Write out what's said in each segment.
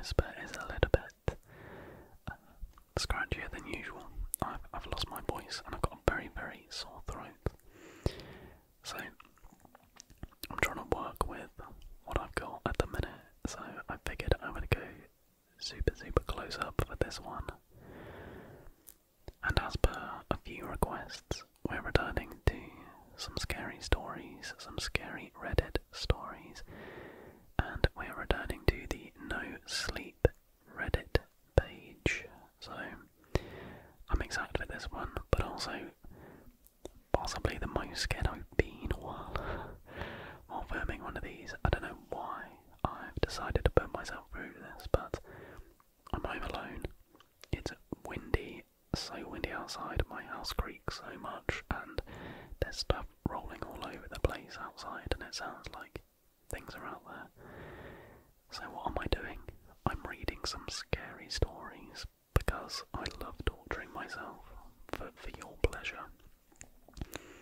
whisper is a little bit scratchier than usual. I've lost my voice and I've got a very, very sore throat. So I'm trying to work with what I've got at the minute. So I figured I would go super, super close up for this one. And as per a few requests, we're returning to some scary stories, some scary Reddit stories, and we're returning to the No Sleep Reddit page. So I'm excited for this one, but also possibly the most scared I've been while filming one of these. I don't know why I've decided to put myself through this, but I'm home alone. It's windy, so windy outside. My house creaks so much, and there's stuff rolling all over the place outside, and it sounds like things are out there. So what am I doing? I'm reading some scary stories because I love torturing myself for your pleasure.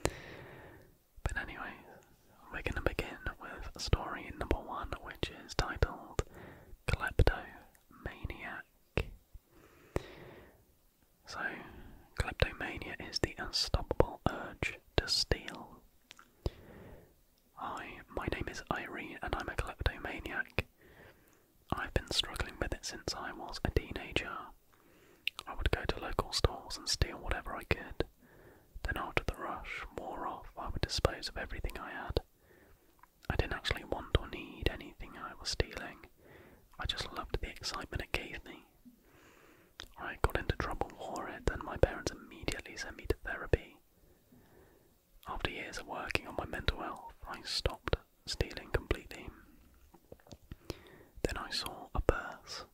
But anyway, we're going to begin with story number 1, which is titled Kleptomaniac. So, kleptomania is the unstoppable urge to steal. Hi, my name is Irene and I'm a kleptomaniac. I've been struggling with it since I was a teenager. I would go to local stores and steal whatever I could. Then after the rush wore off, I would dispose of everything I had. I didn't actually want or need anything I was stealing. I just loved the excitement it gave me. I got into trouble for it and my parents immediately sent me to therapy. After years of working on my mental health, I stopped stealing completely. Then I saw a purse.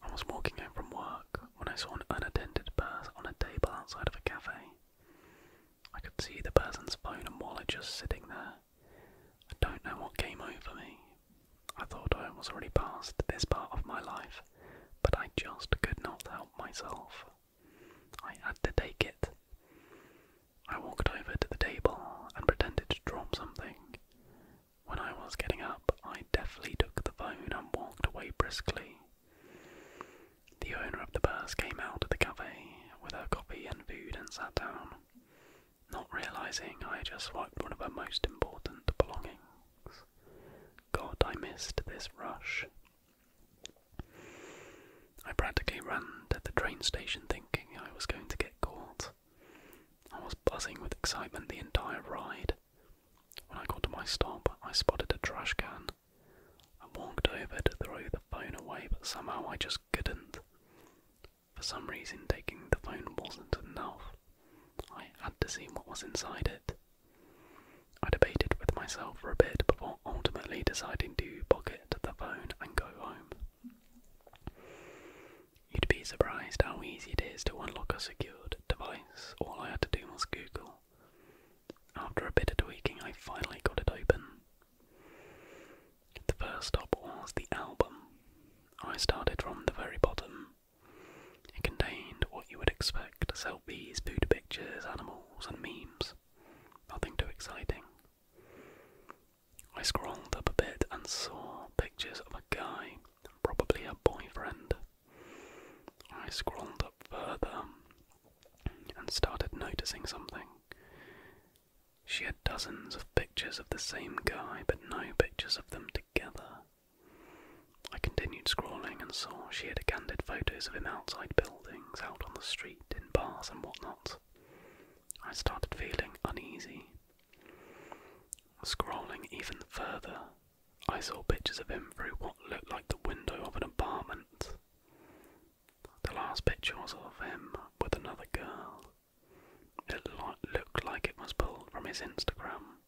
I was walking home from work when I saw an unattended purse on a table outside of a cafe. I could see the person's phone and wallet just sitting there. I don't know what came over me. I thought I was already past this part of my life, but I just could not help myself. I had to take it. I walked over to the table and pretended to drop something. When I was getting up, I deftly took the phone and walked away briskly. The owner of the purse came out of the cafe with her coffee and food and sat down, not realising I had just swiped one of her most important belongings. God, I missed this rush. I practically ran to the train station thinking I was going to get caught. I was buzzing with excitement the entire ride. When I got to my stop, I spotted a trash can. I walked over to throw the phone away, but somehow I just couldn't. For some reason, taking the phone wasn't enough. I had to see what was inside it. I debated with myself for a bit before ultimately deciding to pocket the phone and go home. You'd be surprised how easy it is to unlock a secured device. All I had to do was Google. After a bit of tweaking, I finally got it open. The first stop was the album. I started from the very bottom. It contained what you would expect: selfies, food pictures, animals, and memes. Nothing too exciting. I scrolled up a bit and saw pictures of a guy, probably a boyfriend. I scrolled up further and started noticing something. She had dozens of pictures of the same guy, but no pictures of them together. I continued scrolling and saw she had candid photos of him outside buildings, out on the street, in bars and whatnot. I started feeling uneasy. Scrolling even further, I saw pictures of him through what looked like the window of an apartment. The last picture was of him with another girl. It looked like it was pulled from his Instagram.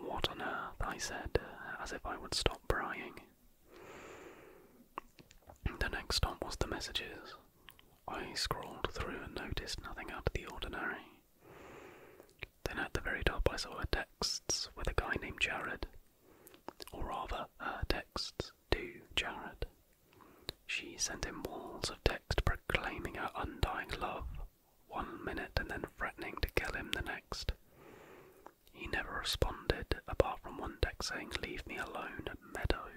What on earth, I said, as if I would stop prying. The next stop was the messages. I scrolled through and noticed nothing out of the ordinary. Then at the very top I saw her texts with a guy named Jared. Or rather, her texts to Jared. She sent him walls of text proclaiming her undying love, 1 minute and then threatening to kill him the next. He never responded, apart from one text saying, "Leave me alone, Meadow."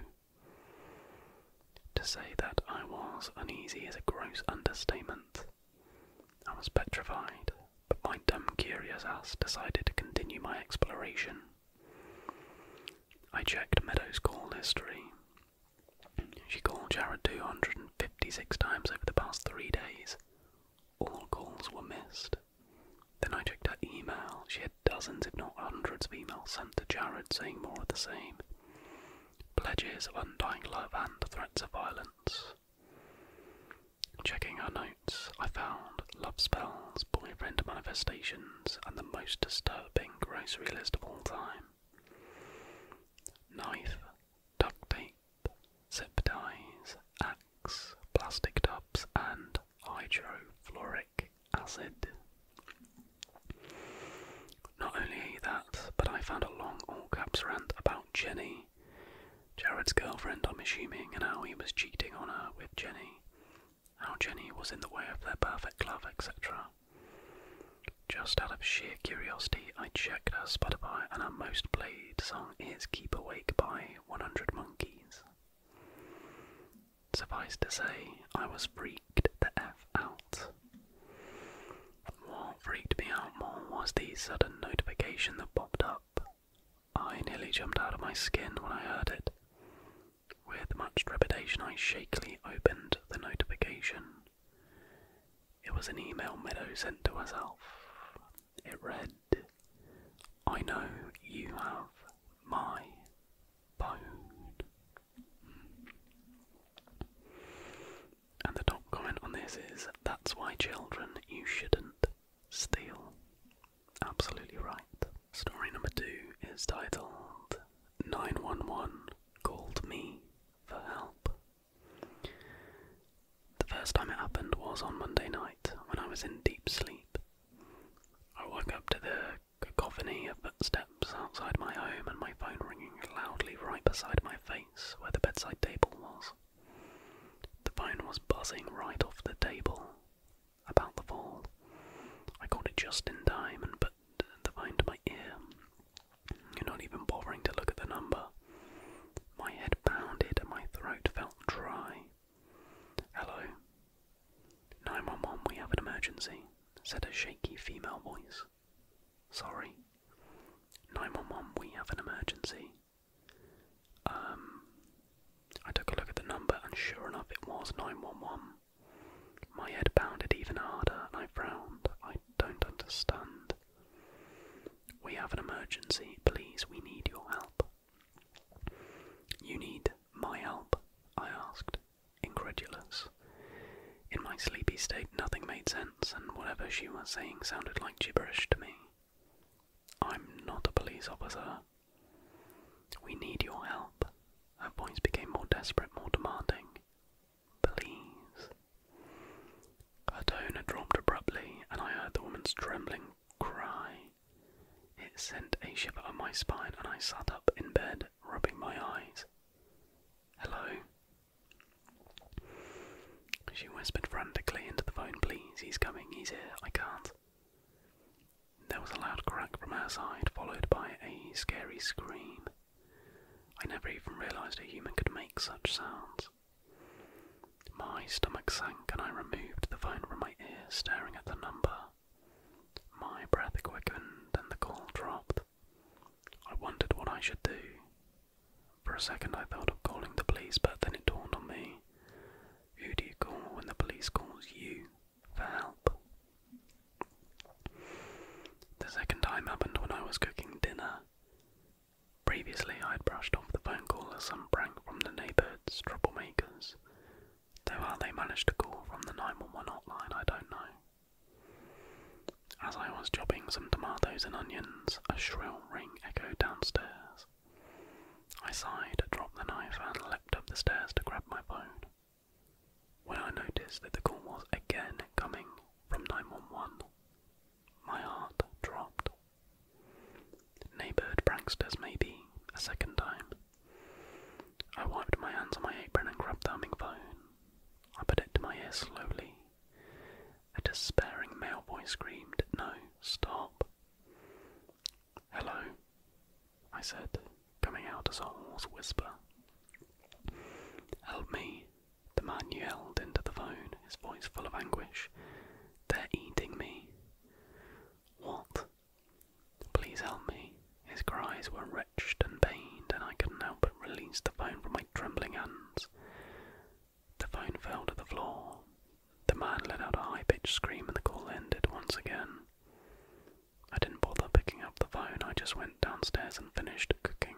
To say that I was uneasy is a gross understatement. I was petrified, but my dumb curious ass decided to continue my exploration. I checked Meadows' call history. She called Jared 256 times over the past 3 days. All calls were missed. Then I checked her email. She had dozens, if not hundreds, of emails sent to Jared saying more of the same. Pledges of undying love and threats of violence. Checking her notes, I found love spells, boyfriend manifestations, and the most disturbing grocery list of all time. Knife, duct tape, zip ties, axe, plastic tubs, and hydrofluoric acid. Not only that, but I found a long all-caps rant about Jenny, Jared's girlfriend, I'm assuming, and how he was cheating on her with Jenny, how Jenny was in the way of their perfect love, etc. Just out of sheer curiosity, I checked her Spotify, and her most played song is Keep Awake by 100 Monkeys. Suffice to say, I was freaked the F out. What freaked me out more was the sudden notification that popped up. I nearly jumped out of my skin when I heard it. With much trepidation, I shakily opened the notification. It was an email Meadow sent to herself. It read, "I know you have my phone." And the top comment on this is, "That's why, children, you shouldn't steal." Absolutely right. Story number 2 is titled 911 Called Me for Help. The first time it happened was on Monday night when I was in deep sleep. I woke up to the cacophony of footsteps outside my home and my phone ringing loudly right beside my face where the bedside table was. The phone was buzzing right off the table, about the fall. I caught it just in time and put the phone to my ear, not even bothering to look at the number. My head pounded and my throat felt dry. "Hello? 911, we have an emergency," said a shaky female voice. "Sorry? 911, we have an emergency." I took a look at the number and sure enough it was 911. My head pounded even harder and I frowned. "I don't understand." "We have an emergency. Please, we need your help." "You need my help?" I asked, incredulous. In my sleepy state, nothing made sense, and whatever she was saying sounded like gibberish to me. "I'm not a police officer." "We need your help." Her voice became more desperate, more demanding. "Please." Her tone had dropped abruptly, and I heard the woman's trembling cry. It sent a shiver up my spine, and I sat up in bed, rubbing my eyes. "Hello?" She whispered frantically into the phone. "Please, he's coming, he's here, I can't." There was a loud crack from her side, followed by a scary scream. I never even realised a human could make such sounds. My stomach sank and I removed the phone from my ear, staring at the number. My breath quickened and the call dropped. I wondered what I should do. For a second I thought of calling the police, but then it dawned on me. Who do you call when the police calls you for help? The second time happened when I was cooking dinner. Previously I had brushed off the phone call as some prank from the neighbourhood's troublemakers, though how they managed to call from the 911 hotline I don't know. As I was chopping some tomatoes and onions, a shrill ring echoed downstairs. I sighed, dropped the knife and leapt up the stairs to grab my phone. When I noticed that the call was again coming from 911, my heart dropped. Neighbourhood pranksters maybe, a second time. I wiped my hands on my apron and grabbed the humming phone. I put it to my ear slowly. A despairing male voice screamed, "No, stop." "Hello," I said, coming out as a hoarse whisper. "Help me. voice full of anguish. "They're eating me." "What?" "Please help me." His cries were wretched and pained, and I couldn't help but release the phone from my trembling hands. The phone fell to the floor. The man let out a high-pitched scream and the call ended once again. I didn't bother picking up the phone, I just went downstairs and finished cooking.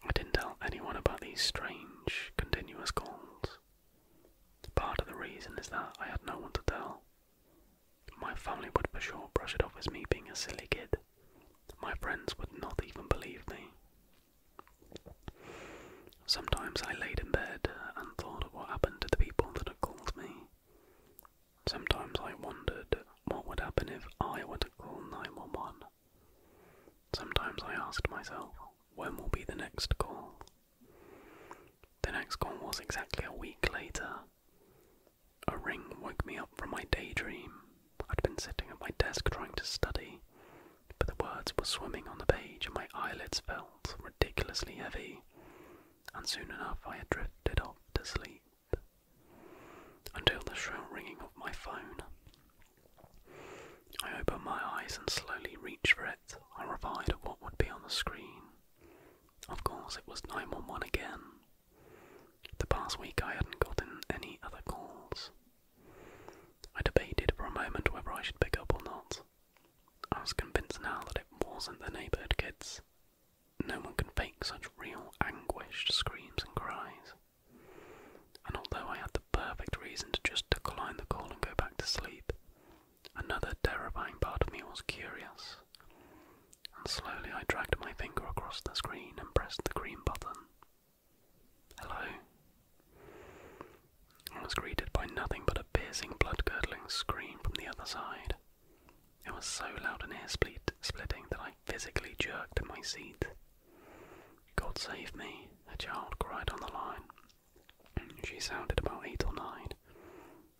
I didn't tell anyone about these strange, continuous calls. Part of the reason is that I had no one to tell. My family would for sure brush it off as me being a silly kid. My friends would not even believe me. Sometimes I laid in bed and thought of what happened to the people that had called me. Sometimes I wondered what would happen if I were to call 911. Sometimes I asked myself, when will be the next call? The next call was exactly a week later. A ring woke me up from my daydream. I'd been sitting at my desk trying to study, but the words were swimming on the page and my eyelids felt ridiculously heavy, and soon enough I had drifted off to sleep. Until the shrill ringing of my phone. I opened my eyes and slowly reached for it, horrified at what would be on the screen. Of course it was 911 again. The past week I hadn't gotten any other calls. I debated for a moment whether I should pick up or not. I was convinced now that it wasn't the neighbourhood kids. No one can fake such real anguished screams and cries. And although I had the perfect reason to just decline the call and go back to sleep, another terrifying part of me was curious. And slowly I dragged my finger across the screen and pressed the green button. "Hello?" I was greeted by nothing but a piercing, blood-curdling scream from the other side. It was so loud and ear-splitting that I physically jerked in my seat. "God save me," a child cried on the line. She sounded about 8 or 9,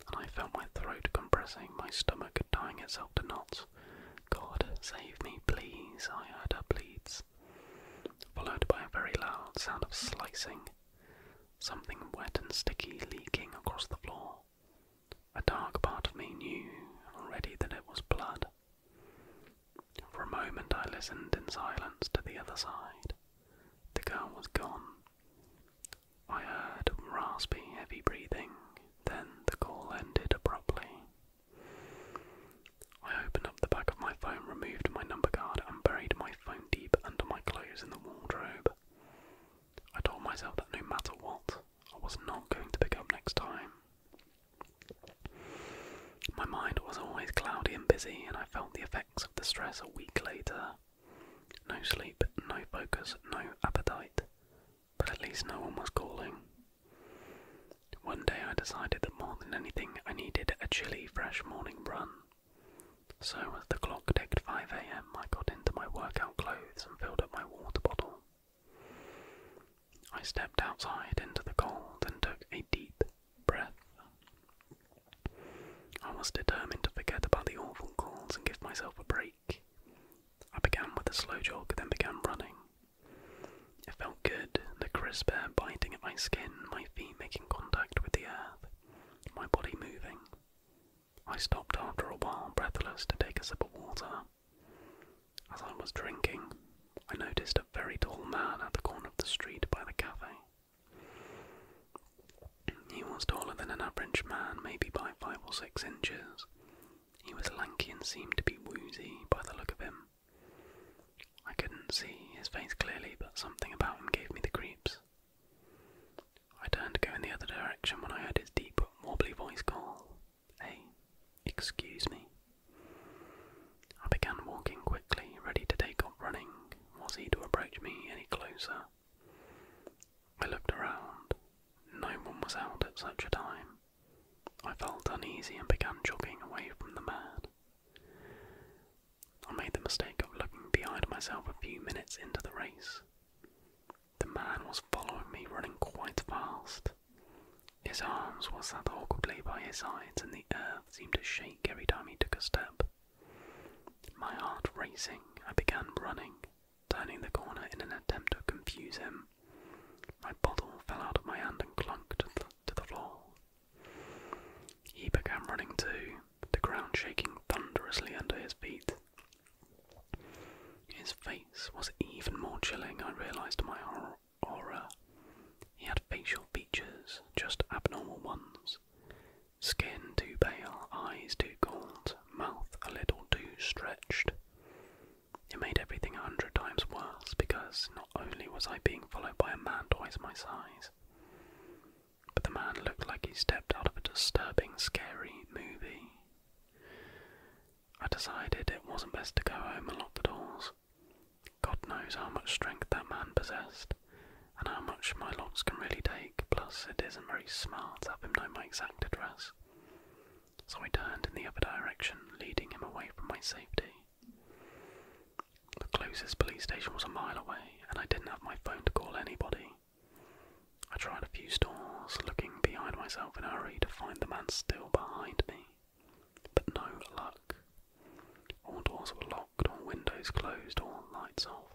and I felt my throat compressing, my stomach tying itself to knots. "God save me, please," I heard her pleads, followed by a very loud sound of slicing, something wet and sticky leaking across the floor. A dark part of me knew already that it was blood. For a moment I listened in silence to the other side. The girl was gone. I heard raspy, heavy breathing, then the call ended abruptly. I opened up the back of my phone, removed my number card, and buried my phone deep under my clothes in the wardrobe. I told myself that no matter what, I was not going to pick up next time. My mind was always cloudy and busy, and I felt the effects of the stress a week later. No sleep, no focus, no appetite, but at least no one was calling. One day I decided that more than anything I needed a chilly, fresh morning run. So as the clock ticked 5 AM, I got into my workout clothes and filled up my water bottle. I stepped outside into the cold and took a deep breath. I was determined to forget about the awful calls and give myself a break. I began with a slow jog, then began running. It felt good, the crisp air biting at my skin, my feet making contact with the earth, my body moving. I stopped after a while, breathless, to take a sip of water. As I was drinking, I noticed a very tall man at the corner of the street by the cafe. He was taller than an average man, maybe by 5 or 6 inches. He was lanky and seemed to be woozy by the look of him. I couldn't see his face clearly, but something about him gave me the creeps. I turned to go in the other direction when I heard his deep, wobbly voice call, "Hey, excuse me." I began walking quickly, ready to take off running. Was he to approach me any closer? I looked around. No one was out at such a time. I felt uneasy and began jogging away from the man. I made the mistake of looking behind myself a few minutes into the race. The man was following me, running quite fast. His arms were sat awkwardly by his sides, and the earth seemed to shake every time he took a step. My heart racing, I began running, turning the corner in an attempt to confuse him. My bottle fell out of my hand and clunked to the floor. realise my size. But the man looked like he stepped out of a disturbing, scary movie. I decided it wasn't best to go home and lock the doors. God knows how much strength that man possessed, and how much my locks can really take, plus it isn't very smart to have him know my exact address. So I turned in the other direction, leading him away from my safety. The closest police station was a mile away, and I didn't have my phone to call anybody. I tried a few stores, looking behind myself in a hurry to find the man still behind me, but no luck. All doors were locked, all windows closed, all lights off.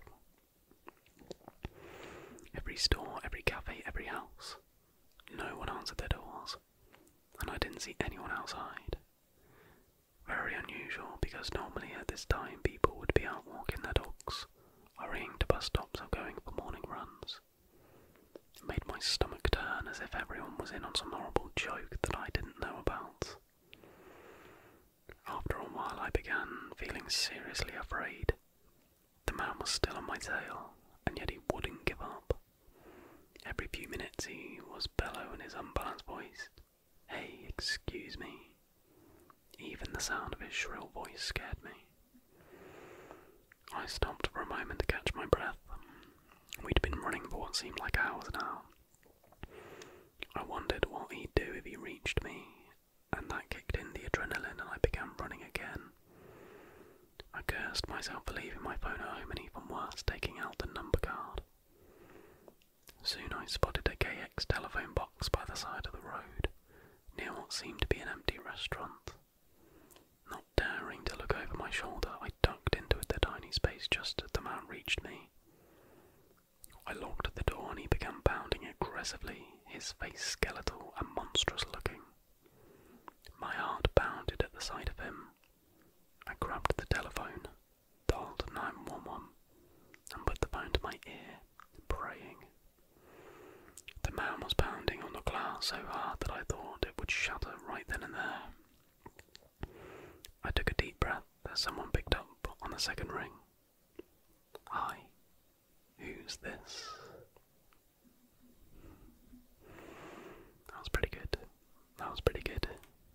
Every store, every cafe, every house. No one answered their doors, and I didn't see anyone outside. Very unusual, because normally at this time people would be out walking their dogs, hurrying to bus stops or going for morning runs. It made my stomach turn as if everyone was in on some horrible joke that I didn't know about. After a while I began feeling seriously afraid. The man was still on my tail, and yet he wouldn't give up. Every few minutes he was bellowing his unbalanced voice, "Hey, excuse me." Even the sound of his shrill voice scared me. I stopped for a moment to catch my breath. We'd been running for what seemed like hours now. I wondered what he'd do if he reached me, and that kicked in the adrenaline and I began running again. I cursed myself for leaving my phone at home and even worse, taking out the number card. Soon I spotted a KX telephone box by the side of the road, near what seemed to be an empty restaurant. Not daring to look over my shoulder, I ducked into the tiny space just as the man reached me. I locked the door and he began pounding aggressively, his face skeletal and monstrous looking. My heart pounded at the sight of him. I grabbed the telephone, dialed 911, and put the phone to my ear, praying. The man was pounding on the glass so hard that I thought it would shatter right then and there. I took a deep breath as someone picked up on the second ring. "Hi, who's this?" That was pretty good.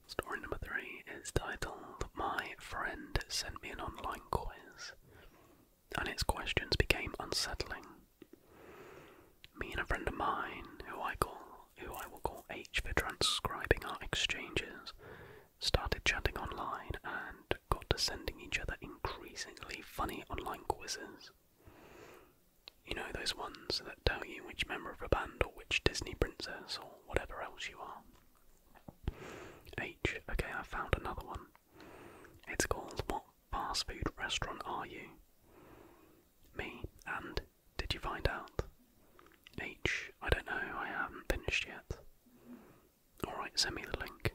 Story number 3 is titled "My Friend Sent Me an Online Quiz," and its questions became unsettling. Me and a friend of mine, who I will call H for transcribing our exchanges, started chatting online and got to sending each other increasingly funny online quizzes. You know, those ones that tell you which member of a band or which Disney princess or whatever else you are. H, okay, I found another one. It's called "What Fast Food Restaurant Are You?" Me, and did you find out? H, I don't know, I haven't finished yet. Alright, send me the link.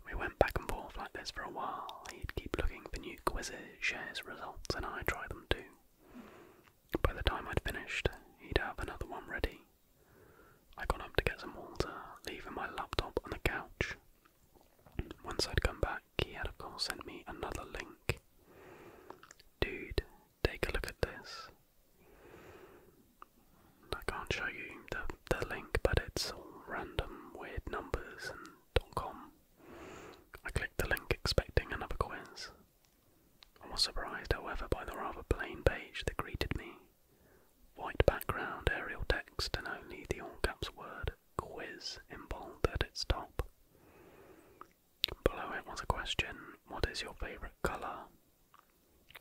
We went back and forth like this for a while. He'd keep looking for new quizzes, share his results, and I'd try them too. By the time I'd finished, he'd have another one ready. I got up to get some water, leaving my laptop on the couch. Once I'd come back, he had of course sent me another link. "Dude, take a look at this." I can't show you the link, but it's all random, weird numbers and .com. I clicked the link expecting another quiz. I was surprised, however, by the rather plain page that greeted me. White background, Arial text, and only the all-caps word "quiz" in bold at its top. Below it was a question: "What is your favourite colour?"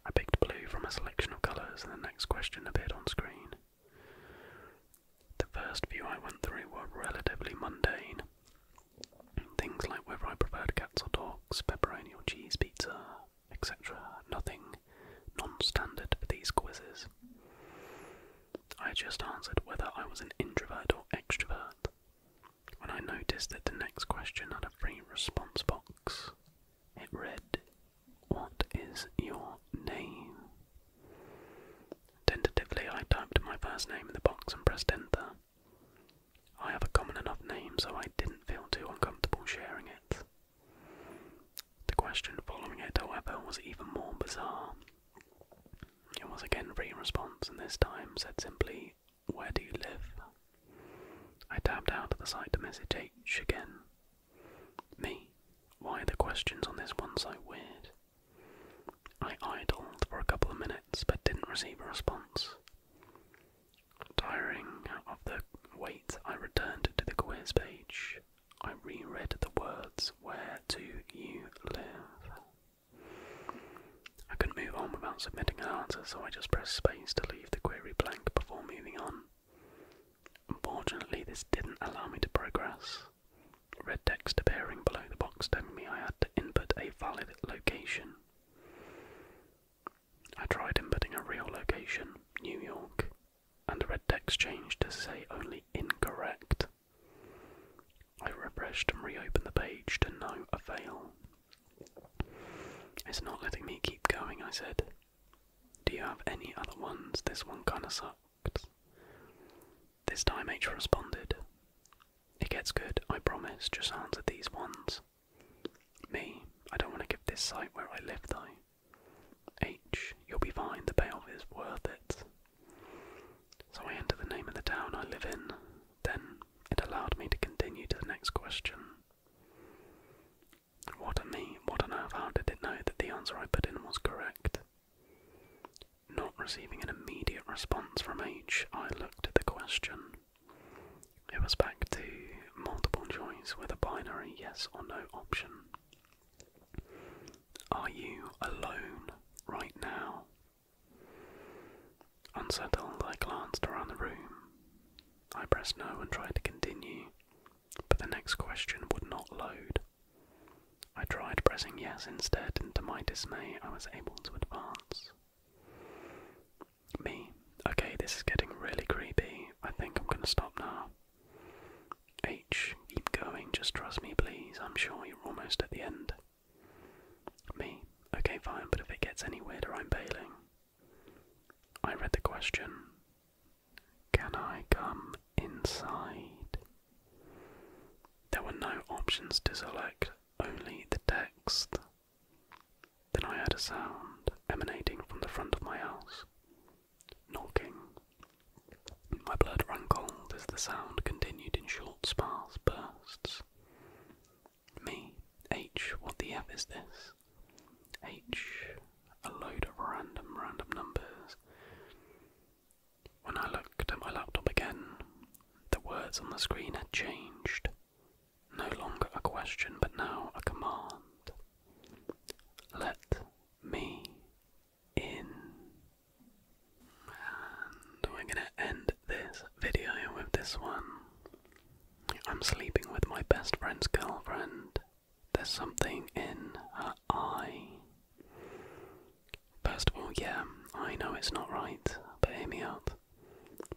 I picked blue from a selection of colours, and the next question appeared on screen. The first few I went through were relatively mundane. Things like whether I preferred cats or dogs, pepperoni or cheese pizza, etc. Nothing non-standard for these quizzes. I just answered whether I was an introvert or extrovert, when I noticed that the next question had a free response box. It read, "What is your name?" Tentatively I typed my first name in the box and pressed enter. I have a common enough name, so I didn't feel too uncomfortable sharing it. The question following it, however, was even more bizarre. It was again free response, and this time said simply, "Where do you live?" site to message H again. Me, why are the questions on this one so weird? I idled for a couple of minutes but didn't receive a response. Tiring of the wait, I returned to the quiz page. I reread the words, "Where do you live?" I couldn't move on without submitting an answer, so I just pressed space to leave the query blank before moving on. Unfortunately, this didn't allow me to progress. Red text appearing below the box telling me I had to input a valid location. I tried inputting a real location, New York, and the red text changed to say only incorrect. I refreshed and reopened the page to no avail. It's not letting me keep going, I said. Do you have any other ones? This one kinda sucked. This time H responded. It gets good, I promise, just answer these ones. Me, I don't want to give this site where I live though. H, you'll be fine, the payoff is worth it. So I enter the name of the town I live in. Then it allowed me to continue to the next question. What on earth, how did it know that the answer I put in was correct? Not receiving an immediate response from H, I looked at the question. It was back to multiple choice with a binary yes or no option. Are you alone right now? Unsettled, I glanced around the room. I pressed no and tried to continue, but the next question would not load. I tried pressing yes instead, and to my dismay, I was able to advance. Me, okay, this is getting really creepy. I think I'm gonna stop now. H, keep going, just trust me please, I'm sure you're almost at the end. Me, okay fine, but if it gets any weirder I'm bailing. I read the question. Can I come inside? There were no options to select, only the text. Then I heard a sound emanating from the front of my house. Knocking. My blood ran cold as the sound continued in short, sparse bursts. Me, H, what the F is this? H, a load of random numbers. When I looked at my laptop again, the words on the screen had changed. No longer a question, but now a command. Let me in. And we're gonna end this video with this one. I'm sleeping with my best friend's girlfriend. There's something in her eye. First of all, yeah, I know it's not right, but hear me out.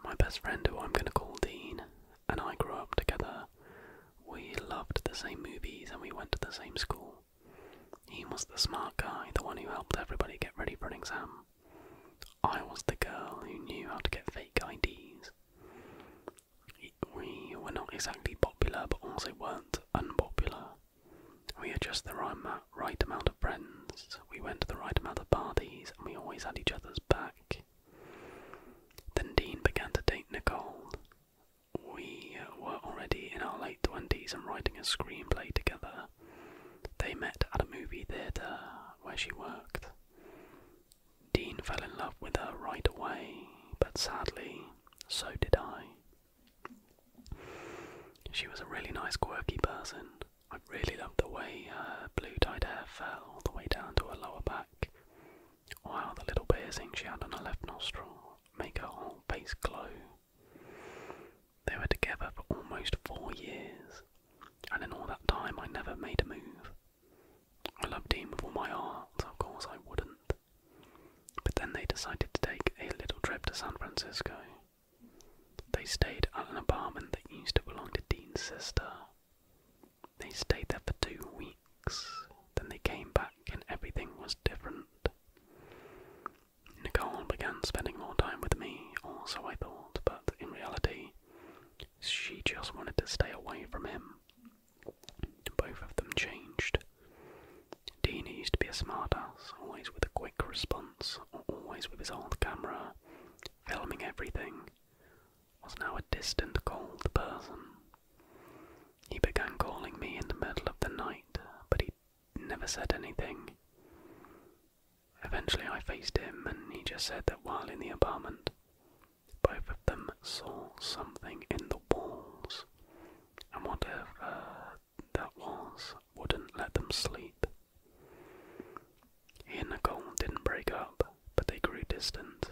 My best friend, who I'm gonna call Dean, and I grew up together. We loved the same movies and we went to the same school. He was the smart guy, the one who helped everybody get ready for an exam. I was the girl who knew how to get fake IDs. We were not exactly popular, but also weren't unpopular. We had just the right amount of friends, we went to the right amount of parties, and we always had each other's back. Then Dean began to date Nicole. We were already in our late 20s and writing a screenplay together. They met at a movie theatre where she worked. Dean fell in love with her right away, but sadly, so did I. She was a really nice, quirky person. I really loved the way her blue-dyed hair fell all the way down to her lower back, while the little piercing she had on her left nostril made her whole face glow. They were together for almost 4 years, and in all that time I never made a move. I loved Dean with all my heart, of course I wouldn't. But then they decided to take a little trip to San Francisco. They stayed at an apartment that used to belong to Dean's sister. They stayed there for 2 weeks, then they came back and everything was different. Nicole began spending more time with me, or so I thought, but in reality, she just wanted to stay away from him. Both of them changed. Dean used to be a smartass, always with a quick response, or always with his old camera, filming everything, was now a distant, cold person. said anything. Eventually I faced him and he just said that while in the apartment, both of them saw something in the walls, and whatever that was wouldn't let them sleep. He and Nicole didn't break up, but they grew distant.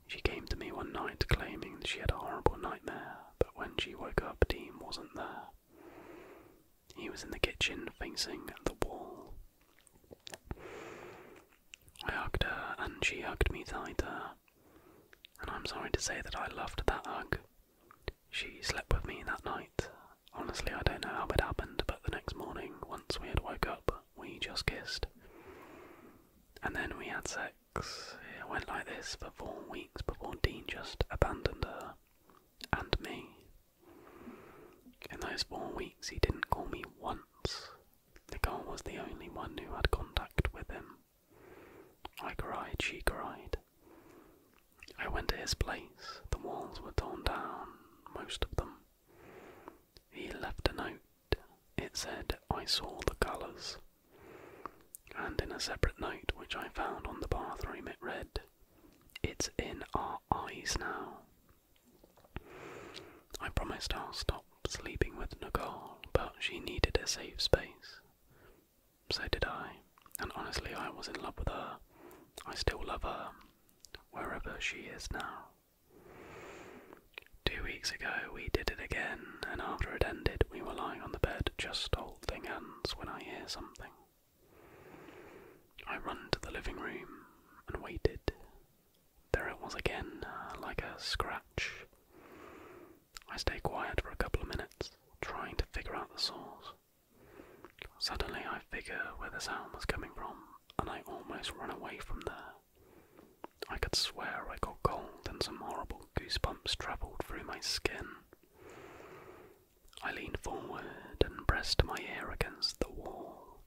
She came to me one night claiming that she had a horrible nightmare, but when she woke up, Dean wasn't there. He was in the kitchen facing the wall. I hugged her and she hugged me tighter, and I'm sorry to say that I loved that hug. She slept with me that night. Honestly, I don't know how it happened, but the next morning, once we had woke up, we just kissed. And then we had sex. It went like this for 4 weeks before Dean just abandoned her and me. In those 4 weeks he didn't call me once. Nicole was the only one who had contact with him. I cried, she cried. I went to his place. The walls were torn down, most of them. He left a note. It said, "I saw the colours." And in a separate note which I found on the bathroom it read, "It's in our eyes now." I promised I'll stop sleeping with Nicole, but she needed a safe space. So did I, and honestly I was in love with her. I still love her, wherever she is now. 2 weeks ago we did it again, and after it ended we were lying on the bed just holding hands when I hear something. I run to the living room and waited. There it was again, like a scratch. I stay quiet for a couple of minutes, trying to figure out the source. Suddenly I figure where the sound was coming from, and I almost run away from there. I could swear I got cold and some horrible goosebumps travelled through my skin. I leaned forward and pressed my ear against the wall.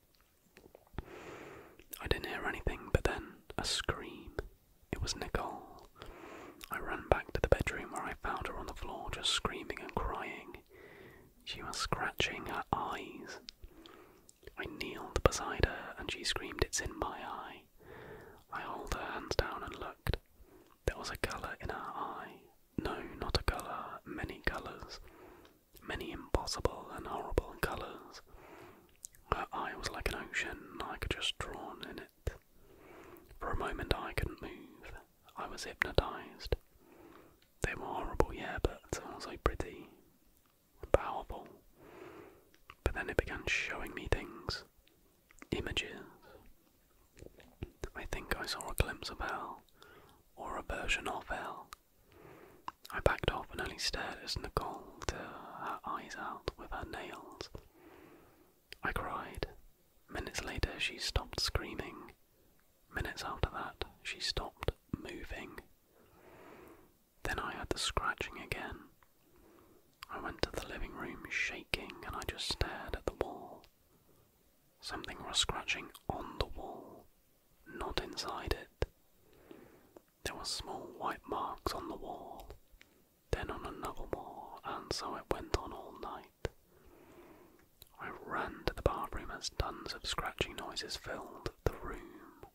I didn't hear anything but then a scream. It was Nicole. I ran back to the bedroom where I found her on the floor just screaming and crying. She was scratching her eyes. I kneeled beside her and she screamed, "It's in my eye." I held her hands down and looked. There was a colour in her eye. No, not a colour, many colours. Many impossible and horrible colours. Her eye was like an ocean, I could just drown in it. For a moment I couldn't move. I was hypnotised. They were horrible, yeah, but also pretty. Powerful. But then it began showing me things. Images. I think I saw a glimpse of hell, or a version of hell. I backed off and only stared as Nicole tore her eyes out with her nails. I cried. Minutes later she stopped screaming. Minutes after that she stopped moving. Then I heard the scratching again. I went to the living room shaking and I just stared at the wall. Something was scratching on the wall, not inside it. There were small white marks on the wall, then on another wall, and so it went on all night. I ran to the bathroom as tons of scratching noises filled the room.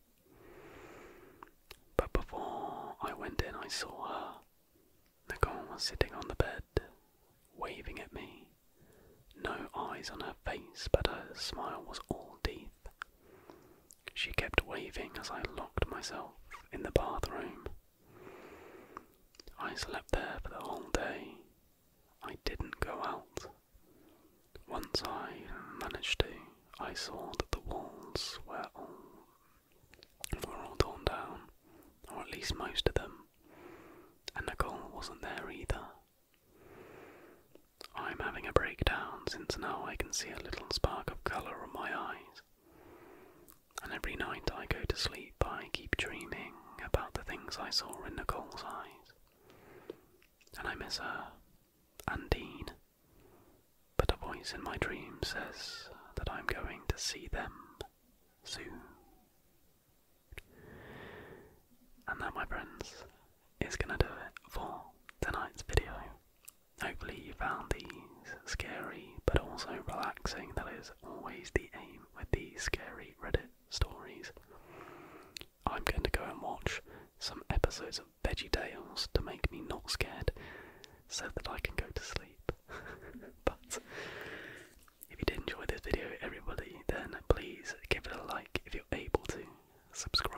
But before I went in I saw her. Nicole was sitting on the bed, waving at me. No eyes on her face, but her smile was all teeth. She kept waving as I locked myself in the bathroom. I slept there for the whole day. I didn't go out. Once I managed to, I saw that the walls were all torn down, or at least most of them, and Nicole wasn't there either. I'm having a breakdown since now I can see a little spark of colour in my eyes. And every night I go to sleep I keep dreaming about the things I saw in Nicole's eyes. And I miss her, and Dean. But a voice in my dream says that I'm going to see them soon. And that, my friends, is gonna do it for tonight's video. Hopefully you found these scary but also relaxing. That is always the aim with these scary Reddit stories. I'm going to go and watch some episodes of VeggieTales to make me not scared so that I can go to sleep. But if you did enjoy this video, everybody, then please give it a like if you're able to. Subscribe